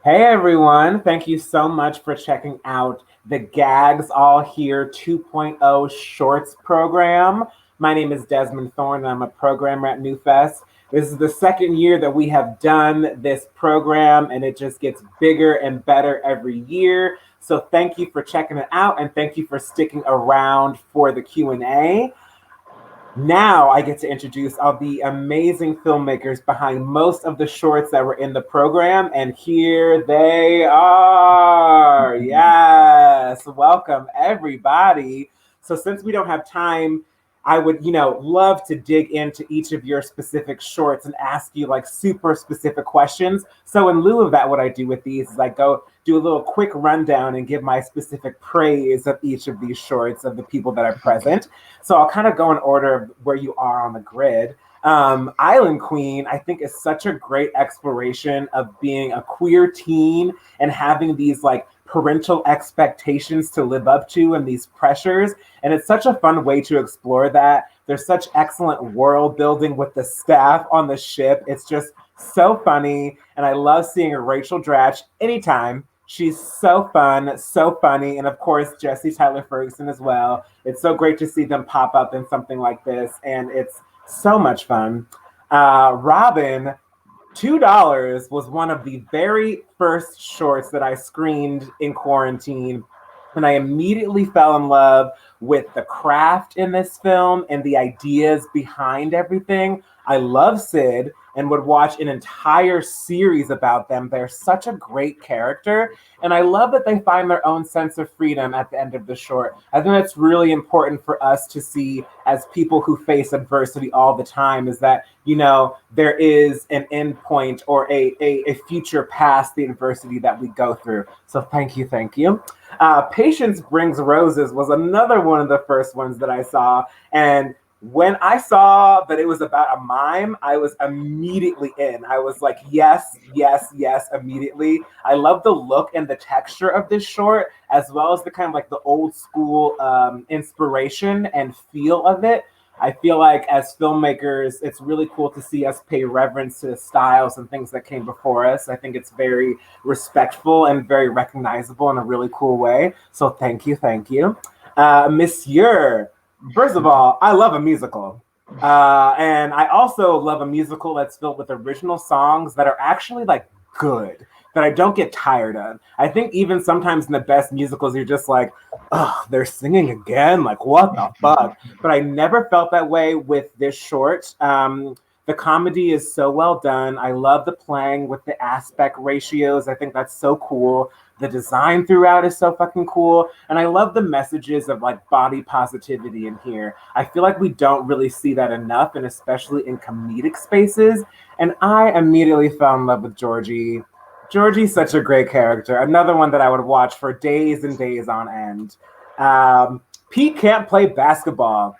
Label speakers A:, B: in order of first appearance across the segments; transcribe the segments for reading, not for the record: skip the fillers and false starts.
A: Hey everyone, thank you so much for checking out the GAG'S All Here 2.0 Shorts program. My name is Desmond Thorne and I'm a programmer at NewFest. This is the second year that we have done this program and it just gets bigger and better every year. So thank you for checking it out and thank you for sticking around for the Q&A. Now I get to introduce all the amazing filmmakers behind most of the shorts that were in the program, and here they are. Yes, welcome everybody. So since we don't have time, I would, love to dig into each of your specific shorts and ask you like super specific questions. So in lieu of that, what I do with these is I go do a little quick rundown and give my specific praise of each of these shorts of the people that are present. So I'll kind of go in order of where you are on the grid. Island Queen, I think, is such a great exploration of being a queer teen and having these like parental expectations to live up to and these pressures. And it's such a fun way to explore that. There's such excellent world building with the staff on the ship. It's just so funny. And I love seeing Rachel Dratch anytime. She's so fun, so funny. And of course, Jesse Tyler Ferguson as well. It's so great to see them pop up in something like this. And it's so much fun. Robin, $2 was one of the very first shorts that I screened in quarantine. And I immediately fell in love with the craft in this film and the ideas behind everything. I love Sid and would watch an entire series about them. They're such a great character. And I love that they find their own sense of freedom at the end of the short. I think that's really important for us to see as people who face adversity all the time is that, there is an end point or a future past the adversity that we go through. So thank you, thank you. Patience Brings Roses was another one of the first ones that I saw. And when I saw that it was about a mime, I was immediately in. I was like, yes, yes, yes, immediately. I love the look and the texture of this short, as well as the kind of like the old school inspiration and feel of it. I feel like as filmmakers, it's really cool to see us pay reverence to the styles and things that came before us. I think it's very respectful and very recognizable in a really cool way. So thank you, thank you. Monsieur, first of all, I love a musical. And I also love a musical that's filled with original songs that are actually like good, that I don't get tired of. I think even sometimes in the best musicals, you're just like, oh, they're singing again? Like, what the fuck? But I never felt that way with this short. The comedy is so well done. I love the playing with the aspect ratios. I think that's so cool. The design throughout is so fucking cool. And I love the messages of like body positivity in here. I feel like we don't really see that enough, and especially in comedic spaces. And I immediately fell in love with Georgie. Georgie's such a great character. Another one that I would watch for days and days on end. Pete can't play basketball.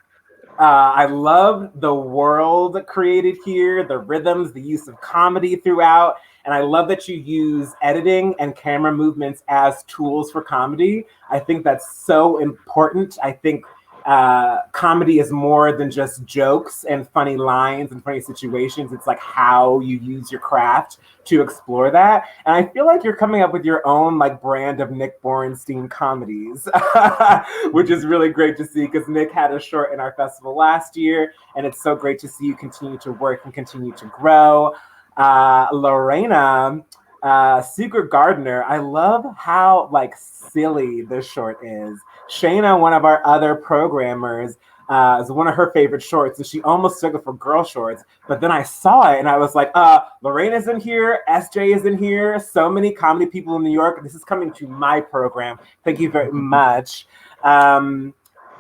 A: I love the world created here, the rhythms, the use of comedy throughout. And I love that you use editing and camera movements as tools for comedy. I think that's so important. I think comedy is more than just jokes and funny lines and funny situations. It's like how you use your craft to explore that. And I feel like you're coming up with your own like brand of Nick Borenstein comedies, which is really great to see because Nick had a short in our festival last year. And it's so great to see you continue to work and continue to grow. Lorena, Secret Gardener, I love how like silly this short is. Shayna, one of our other programmers, is one of her favorite shorts, and she almost took it for girl shorts. But then I saw it, and I was like, Lorena's in here, SJ is in here, so many comedy people in New York. This is coming to my program. Thank you very much.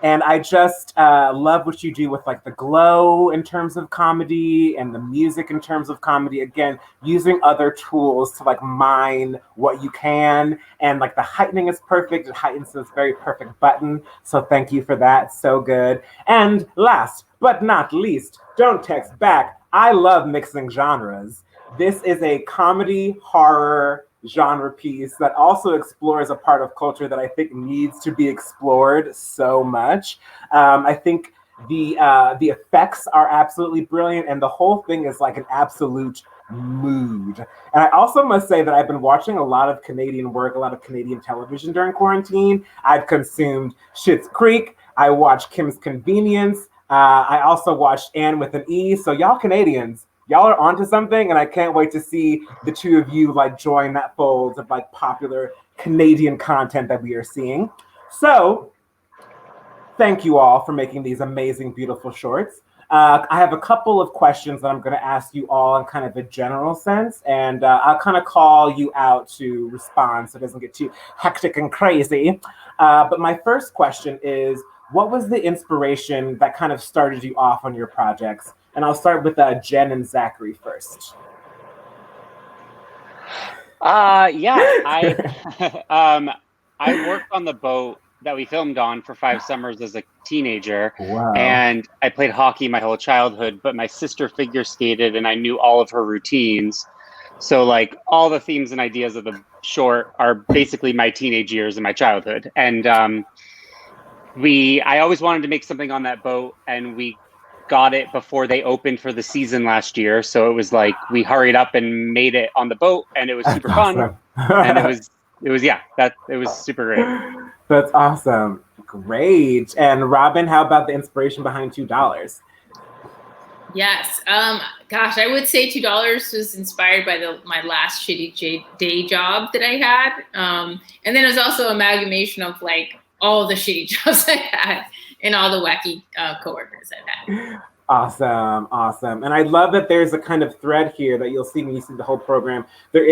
A: And I just love what you do with like the glow in terms of comedy and the music in terms of comedy. Again, using other tools to like mine what you can. And like the heightening is perfect. It heightens this very perfect button. So thank you for that. So good. And last but not least, don't text back. I love mixing genres. This is a comedy horror genre piece that also explores a part of culture that I think needs to be explored so much. I think the effects are absolutely brilliant, and the whole thing is like an absolute mood. And I also must say that I've been watching a lot of Canadian work, a lot of Canadian television during quarantine. I've consumed Schitt's Creek. I watched Kim's Convenience. I also watched Anne with an E. So y'all Canadians, y'all are onto something, and I can't wait to see the two of you like join that fold of like popular Canadian content that we are seeing. So thank you all for making these amazing, beautiful shorts. I have a couple of questions that I'm going to ask you all in kind of a general sense, and I'll kind of call you out to respond so it doesn't get too hectic and crazy. But my first question is, what was the inspiration that kind of started you off on your projects? And I'll start with Jen and Zachary first.
B: I I worked on the boat that we filmed on for 5 summers as a teenager.
A: Wow.
B: And I played hockey my whole childhood, but my sister figure skated and I knew all of her routines. So like all the themes and ideas of the short are basically my teenage years and my childhood. And I always wanted to make something on that boat, and we got it before they opened for the season last year. So it was like we hurried up and made it on the boat, and it was super fun. And it was super great.
A: That's awesome. Great. And Robin, how about the inspiration behind $2?
C: Yes. Gosh, I would say $2 was inspired by my last shitty day job that I had. And then it was also an amalgamation of like all the shitty jobs I had and all the wacky coworkers I've had.
A: Awesome. And I love that there's a kind of thread here that you'll see when you see the whole program. There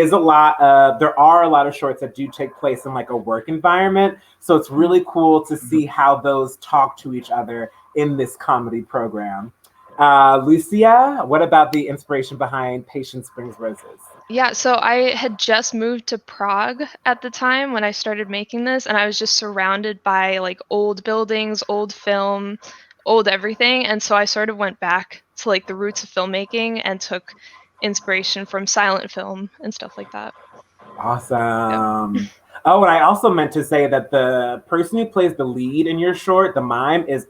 A: are a lot of shorts that do take place in like a work environment. So it's really cool to see how those talk to each other in this comedy program. Lucia, what about the inspiration behind Patience Brings Roses?
D: Yeah, so I had just moved to Prague at the time when I started making this, and I was just surrounded by like old buildings, old film, old everything. And so I sort of went back to like the roots of filmmaking and took inspiration from silent film and stuff like that.
A: Awesome. Yep. Oh, and I also meant to say that the person who plays the lead in your short, the mime, is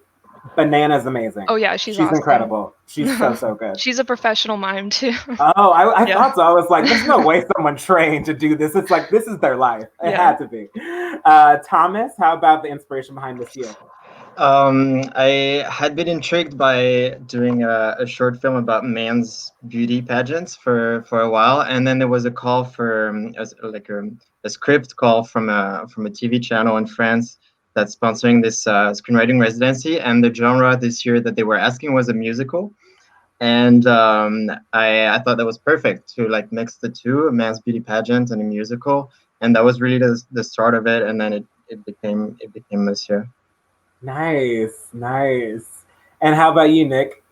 A: bananas amazing.
D: Oh yeah, she's awesome.
A: Incredible. She's so good.
D: She's a professional mime too.
A: Oh, I thought so. I was like, there's no way someone trained to do this. It's like, this is their life. It had to be. Thomas, how about the inspiration behind this year?
E: I had been intrigued by doing a short film about men's beauty pageants for a while, and then there was a call for a script call from a TV channel in France that's sponsoring this screenwriting residency, and the genre this year that they were asking was a musical, and I thought that was perfect to like mix the two, a men's beauty pageant and a musical, and that was really the start of it, and then it became this year.
A: Nice. And how about you, Nick?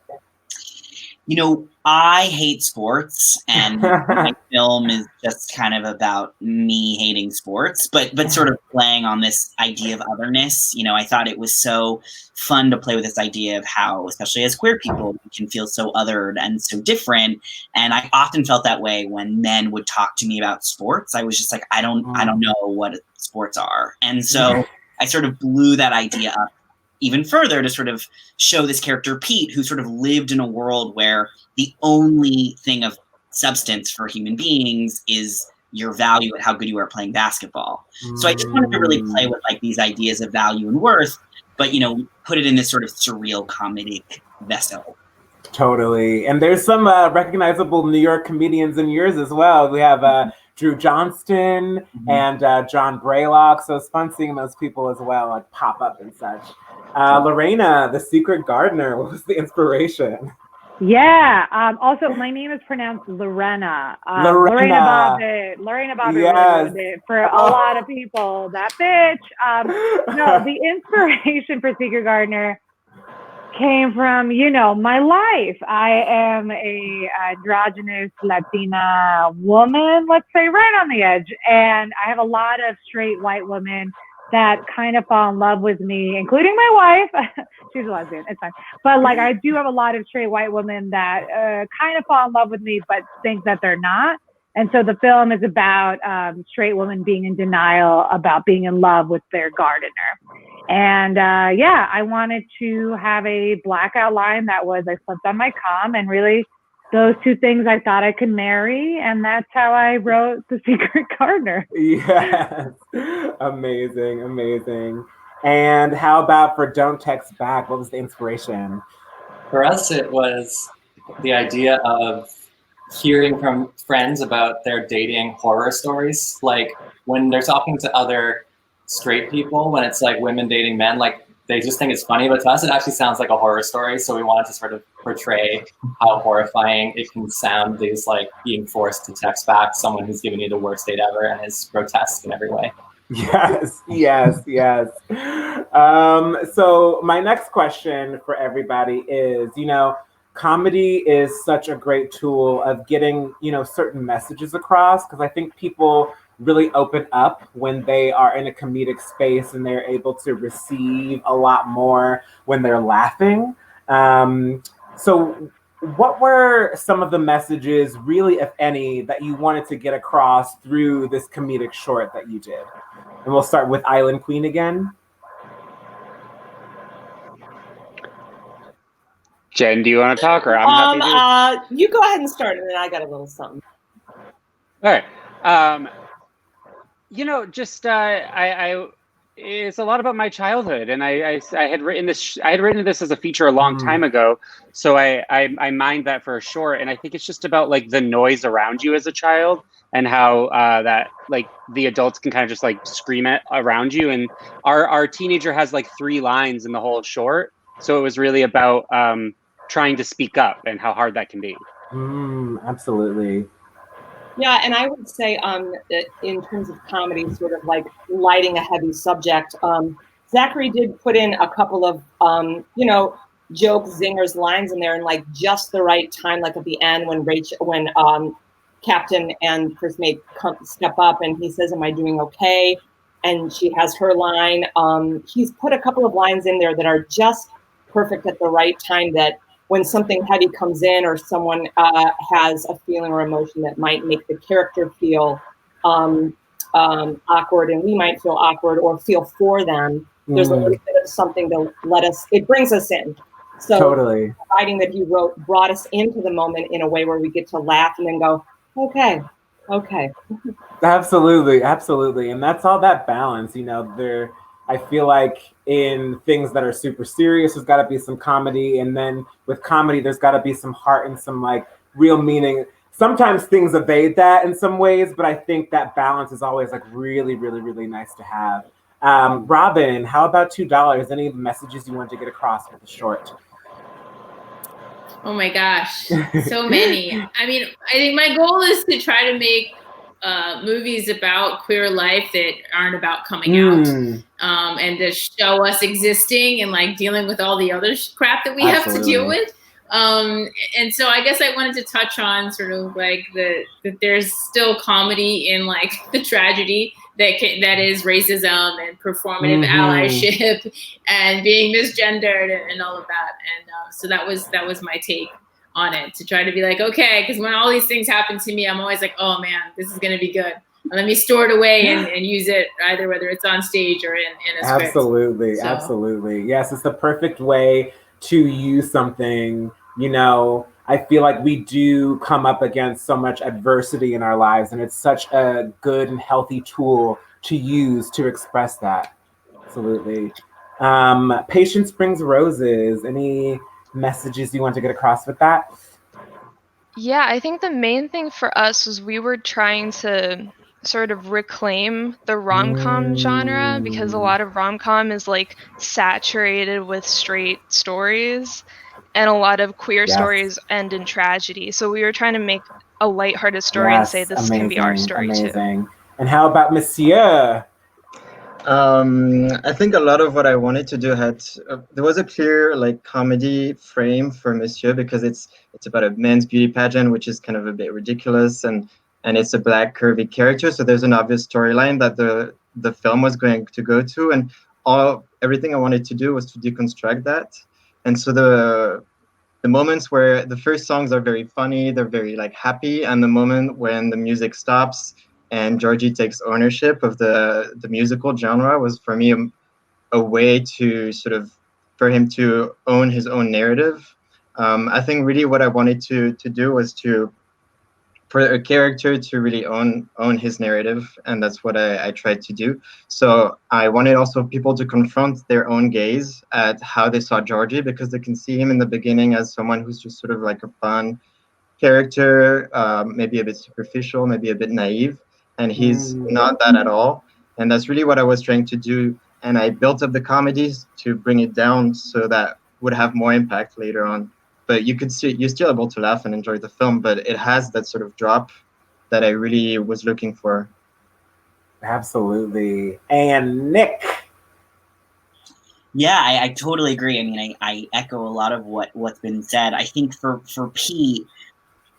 F: You know, I hate sports, and my film is just kind of about me hating sports, but sort of playing on this idea of otherness. You know, I thought it was so fun to play with this idea of how, especially as queer people, we can feel so othered and so different. And I often felt that way when men would talk to me about sports. I was just like, I don't know what sports are. And so I sort of blew that idea up even further to sort of show this character, Pete, who sort of lived in a world where the only thing of substance for human beings is your value and how good you are playing basketball. So I just wanted to really play with like these ideas of value and worth, but, you know, put it in this sort of surreal comedic vessel.
A: Totally. And there's some recognizable New York comedians in yours as well. We have Drew Johnston and John Braylock. So it's fun seeing those people as well, like pop up and such. Lorena, the Secret Gardener, what was the inspiration?
G: Yeah. Also, my name is pronounced Lorena. Lorena Bobbitt
A: yes.
G: For a lot of people. That bitch. No, the inspiration for Secret Gardener came from, my life. I am a androgynous Latina woman, let's say, right on the edge. And I have a lot of straight white women that kind of fall in love with me, including my wife. She's a lesbian, it's fine. But like, I do have a lot of straight white women that kind of fall in love with me, but think that they're not. And so the film is about straight women being in denial about being in love with their gardener. And I wanted to have a black outline that was, I flipped on my comm and really those two things I thought I could marry, and that's how I wrote The Secret Gardener.
A: Yes. Amazing, amazing. And how about for Don't Text Back? What was the inspiration?
H: For us, it was the idea of hearing from friends about their dating horror stories. Like when they're talking to other straight people, when it's like women dating men, like they just think it's funny, but to us it actually sounds like a horror story. So we wanted to sort of portray how horrifying it can sound, these like being forced to text back someone who's given you the worst date ever and is grotesque in every way.
A: Yes, yes, yes. So my next question for everybody is, comedy is such a great tool of getting, certain messages across, because I think people really open up when they are in a comedic space and they're able to receive a lot more when they're laughing. So what were some of the messages, really, if any, that you wanted to get across through this comedic short that you did? And we'll start with Island Queen again.
B: Jen, do you want to talk, or I'm happy to?
I: You go ahead and start, and then I got a little something.
B: All right. Just I it's a lot about my childhood, and I had written this. I had written this as a feature a long time ago, so I mined that for a short, and I think it's just about like the noise around you as a child, and how that like the adults can kind of just like scream it around you. And our teenager has like 3 lines in the whole short, so it was really about trying to speak up and how hard that can be.
A: Absolutely.
I: Yeah, and I would say in terms of comedy, sort of like lighting a heavy subject, Zachary did put in a couple of, joke zingers lines in there, and like just the right time, like at the end when Captain and First Mate step up and he says, "Am I doing okay?" And she has her line. He's put a couple of lines in there that are just perfect at the right time, that when something heavy comes in or someone has a feeling or emotion that might make the character feel awkward, and we might feel awkward or feel for them, there's a little bit of something to it brings us in. So
A: totally.
I: The writing that he wrote brought us into the moment in a way where we get to laugh and then go, okay.
A: Absolutely, absolutely. And that's all that balance, I feel like in things that are super serious, there's got to be some comedy. And then with comedy, there's got to be some heart and some like real meaning. Sometimes things evade that in some ways, but I think that balance is always like really, really, really nice to have. Robin, how about $2? Any messages you want to get across with the short?
C: Oh my gosh, so many. I mean, I think my goal is to try to make movies about queer life that aren't about coming out, and to show us existing and like dealing with all the other crap that we have to deal with. And so I guess I wanted to touch on sort of like that there's still comedy in like the tragedy that is racism and performative allyship and being misgendered and all of that. And so that was my take on it, to try to be like, okay, because when all these things happen to me, I'm always like, oh man, this is going to be good. Let me store it away and use it either whether it's on stage or in a script.
A: Absolutely, so. Absolutely. Yes, it's the perfect way to use something. I feel like we do come up against so much adversity in our lives, and it's such a good and healthy tool to use to express that. Absolutely. Patience brings roses. Any messages you want to get across with that?
D: Yeah, I think the main thing for us was we were trying to sort of reclaim the rom-com genre, because a lot of rom-com is like saturated with straight stories, and a lot of queer stories end in tragedy. So we were trying to make a lighthearted story and say this can be our story too.
A: And how about Monsieur?
E: I think a lot of what I wanted to do there was a clear like comedy frame for Monsieur, because it's about a men's beauty pageant, which is kind of a bit ridiculous, and it's a black curvy character. So there's an obvious storyline that the film was going to go to, and everything I wanted to do was to deconstruct that. And so the moments where the first songs are very funny, they're very like happy, and the moment when the music stops and Georgie takes ownership of the musical genre was for me a way to sort of, for him to own his own narrative I think really what I wanted to do was for a character to really own his narrative, and that's what I tried to do. So I wanted also people to confront their own gaze at how they saw Georgie, because they can see him in the beginning as someone who's just sort of like a fun character, maybe a bit superficial, maybe a bit naive, and he's not that at all. And that's really what I was trying to do. And I built up the comedies to bring it down so that would have more impact later on. But you could see you're still able to laugh and enjoy the film, but it has that sort of drop that I really was looking for.
A: Absolutely. And Nick.
F: Yeah, I totally agree. I mean, I echo a lot of what's been said. I think for Pete,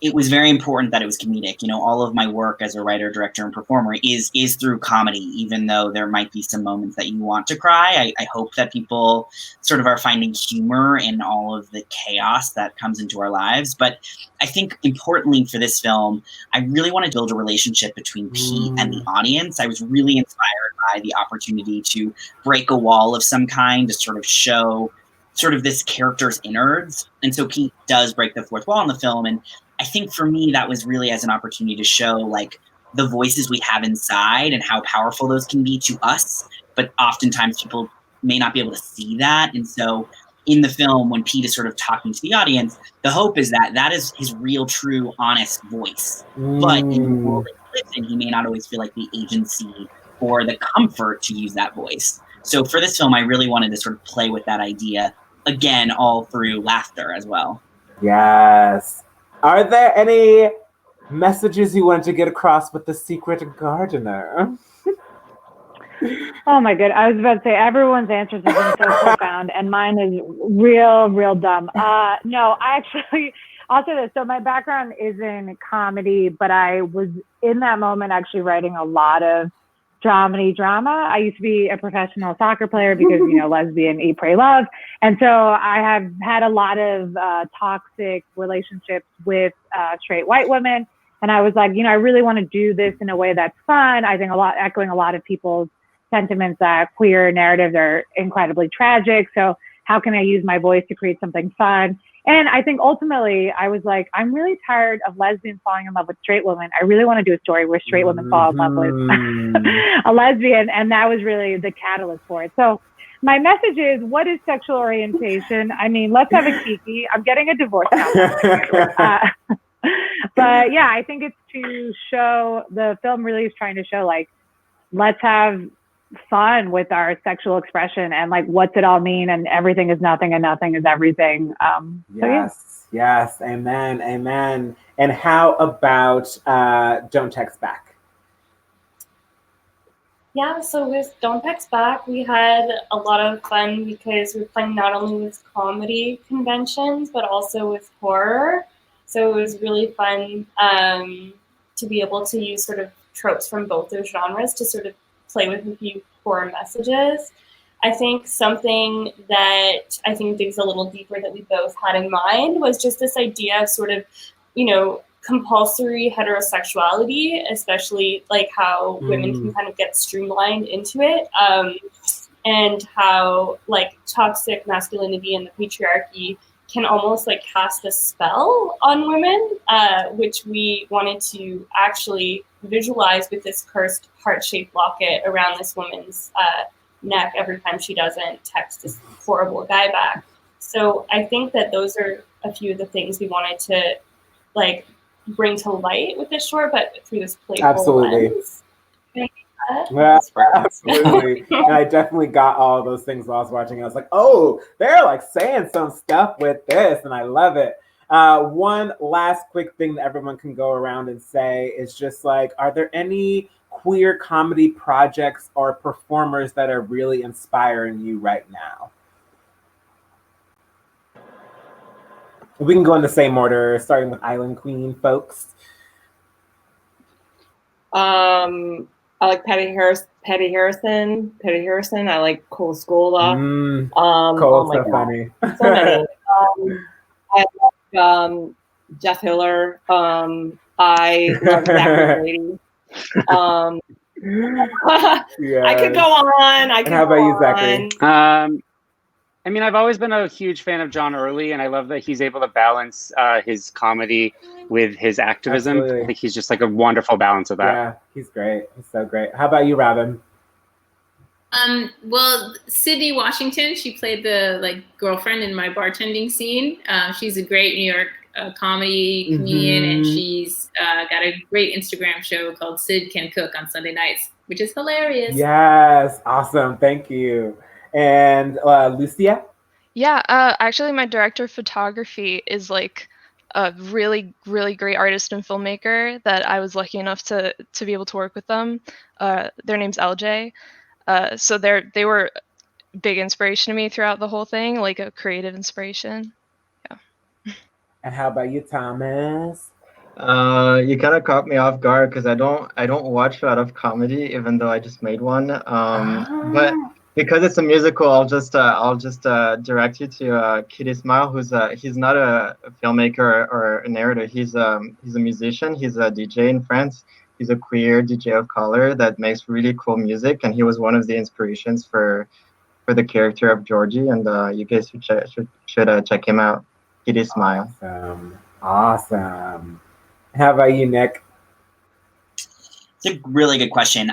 F: it was very important that it was comedic. You know, all of my work as a writer, director, and performer is through comedy, even though there might be some moments that you want to cry. I hope that people sort of are finding humor in all of the chaos that comes into our lives. But I think importantly for this film, I really wanted to build a relationship between Pete and the audience. I was really inspired by the opportunity to break a wall of some kind, to sort of show sort of this character's innards. And so Pete does break the fourth wall in the film. And I think for me, that was really as an opportunity to show like the voices we have inside and how powerful those can be to us. But oftentimes people may not be able to see that. And so in the film, when Pete is sort of talking to the audience, the hope is that that is his real, true, honest voice. But in the world that he lives in, he may not always feel like the agency or the comfort to use that voice. So for this film, I really wanted to sort of play with that idea, again, all through laughter as well.
A: Yes. Are there any messages you wanted to get across with the secret gardener?
G: Oh my god, I was about to say everyone's answers have been so profound, and mine is real dumb. No, I actually, I'll say this. So my background is in comedy, but I was in that moment actually writing a lot of dramedy drama. I used to be a professional soccer player because, you know, lesbian, eat, pray, love. And so I have had a lot of toxic relationships with straight white women. And I was like, you know, I really want to do this in a way that's fun. I think echoing a lot of people's sentiments that queer narratives are incredibly tragic. So how can I use my voice to create something fun? And I think ultimately I was like, I'm really tired of lesbians falling in love with straight women. I really want to do a story where straight women fall in love with a lesbian. And that was really the catalyst for it. So my message is, what is sexual orientation? I mean, let's have a kiki. I'm getting a divorce now. But yeah, I think it's to show, the film really is trying to show, like, let's have fun with our sexual expression, and like, what's it all mean, and everything is nothing and nothing is everything.
A: Yes, amen. And how about Don't Text Back?
J: Yeah, so with Don't Text Back, we had a lot of fun because we're playing not only with comedy conventions, but also with horror. So it was really fun to be able to use sort of tropes from both those genres to sort of play with a few core messages. I think something that I think digs a little deeper that we both had in mind was just this idea of sort of, you know, compulsory heterosexuality, especially like how women can kind of get streamlined into it, and how like toxic masculinity and the patriarchy can almost like cast a spell on women, which we wanted to actually visualize with this cursed heart-shaped locket around this woman's neck every time she doesn't text this horrible guy back. So I think that those are a few of the things we wanted to like bring to light with this short, but through this playful lens.
A: Yeah, absolutely. And I definitely got all of those things while I was watching. I was like, oh, they're like saying some stuff with this, and I love it. One last quick thing that everyone can go around and say is just like, are there any queer comedy projects or performers that are really inspiring you right now? We can go in the same order, starting with Island Queen, folks.
I: I like Petty Harrison. I like Cole Scola.
A: Cole's so funny.
I: So many. I like Jeff Hiller. I love Zachary Brady. I could go on.
A: How about you, Zachary?
B: I mean, I've always been a huge fan of John Early, and I love that he's able to balance his comedy with his activism.
A: Absolutely.
B: I think he's just like a wonderful balance of that.
A: Yeah, he's great. He's so great. How about you, Robin?
C: Well, Sydney Washington, she played the girlfriend in my bartending scene. She's a great New York comedy comedian, and she's got a great Instagram show called Sid Can Cook on Sunday nights, which is hilarious.
A: Yes, awesome. Thank you. And Lucia?
D: Yeah, actually, my director of photography is like a really, really great artist and filmmaker that I was lucky enough to be able to work with them. Their name's LJ. So they were big inspiration to me throughout the whole thing, like a creative inspiration. Yeah.
A: And how about you, Thomas?
E: You kind of caught me off guard because I don't watch a lot of comedy, even though I just made one. But because it's a musical, I'll just direct you to Kitty Smile, who's he's not a filmmaker or a narrator. He's a musician. He's a DJ in France. He's a queer DJ of color that makes really cool music, and he was one of the inspirations for the character of Georgie. And you guys should check him out. Kitty Smile.
A: Awesome. How about you, Nick?
F: It's a really good question.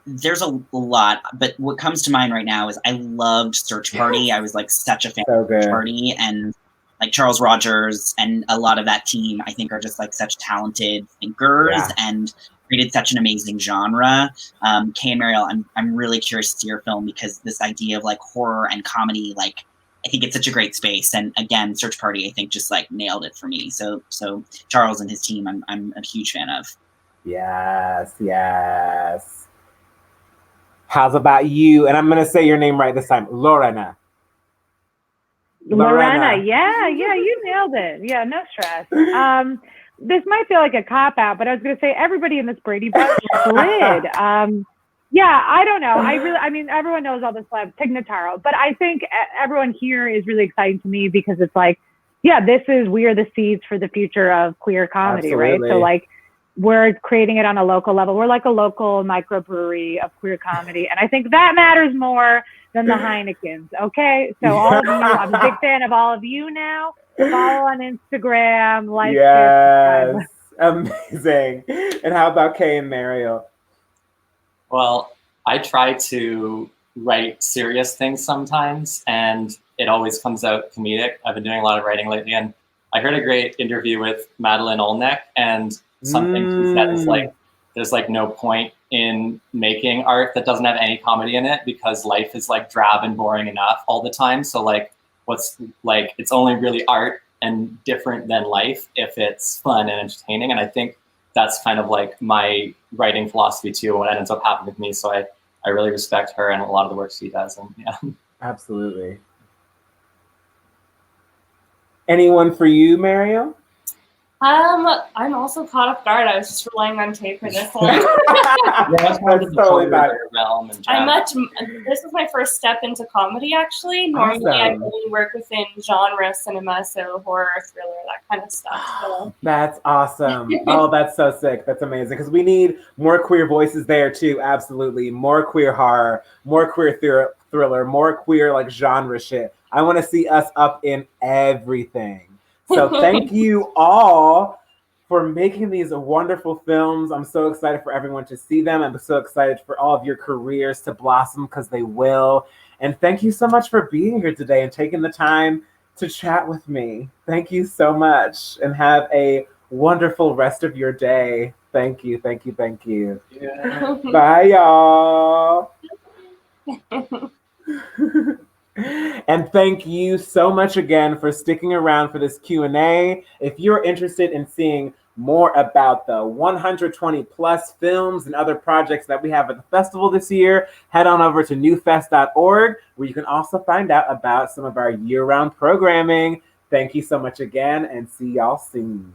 F: There's a lot, but what comes to mind right now is I loved Search Party. I was like such a fan of Search Party, and like Charles Rogers and a lot of that team, I think, are just like such talented thinkers and created such an amazing genre. Kay and Mariel, I'm really curious to see your film because this idea of like horror and comedy, like I think it's such a great space. And again, Search Party, I think, just like nailed it for me. So Charles and his team, I'm a huge fan of.
A: Yes. How's about you? And I'm gonna say your name right this time, Lorena.
G: Lorena, yeah, you nailed it. Yeah, no stress. This might feel like a cop-out, but I was gonna say everybody in this Brady Bunch slid. Yeah, I don't know. I mean, everyone knows all the celebs, Tig Notaro, but I think everyone here is really exciting to me because it's like, yeah, we are the seeds for the future of queer comedy,
A: Absolutely.
G: right? So like, we're creating it on a local level. We're like a local microbrewery of queer comedy. And I think that matters more than the Heinekens. Okay. So all of you, I'm a big fan of all of you now. Follow on Instagram, like.
A: Yes. Amazing. And how about Kay and Mariel?
H: Well, I try to write serious things sometimes, and it always comes out comedic. I've been doing a lot of writing lately, and I heard a great interview with Madeline Olnek, and something she said is like, there's like no point in making art that doesn't have any comedy in it because life is like drab and boring enough all the time. So like, it's only really art and different than life if it's fun and entertaining. And I think that's kind of like my writing philosophy too, what ends up happening with me. So I really respect her and a lot of the work she does. And yeah.
A: Absolutely. Anyone for you, Mariel?
J: I'm also caught off guard. I was just relying on tape for this one.
A: That's totally bad.
J: This is my first step into comedy, actually. Normally, I only work within genre cinema, so horror, thriller, that kind of stuff. So.
A: That's awesome. Oh, that's so sick. That's amazing. Because we need more queer voices there, too. Absolutely. More queer horror, more queer thriller, more queer, like, genre shit. I want to see us up in everything. So thank you all for making these wonderful films. I'm so excited for everyone to see them. I'm so excited for all of your careers to blossom because they will. And thank you so much for being here today and taking the time to chat with me. Thank you so much and have a wonderful rest of your day. Thank you. Yeah. Bye, y'all. And thank you so much again for sticking around for this Q&A. If you're interested in seeing more about the 120 plus films and other projects that we have at the festival this year, head on over to newfest.org, where you can also find out about some of our year-round programming. Thank you so much again, and see y'all soon.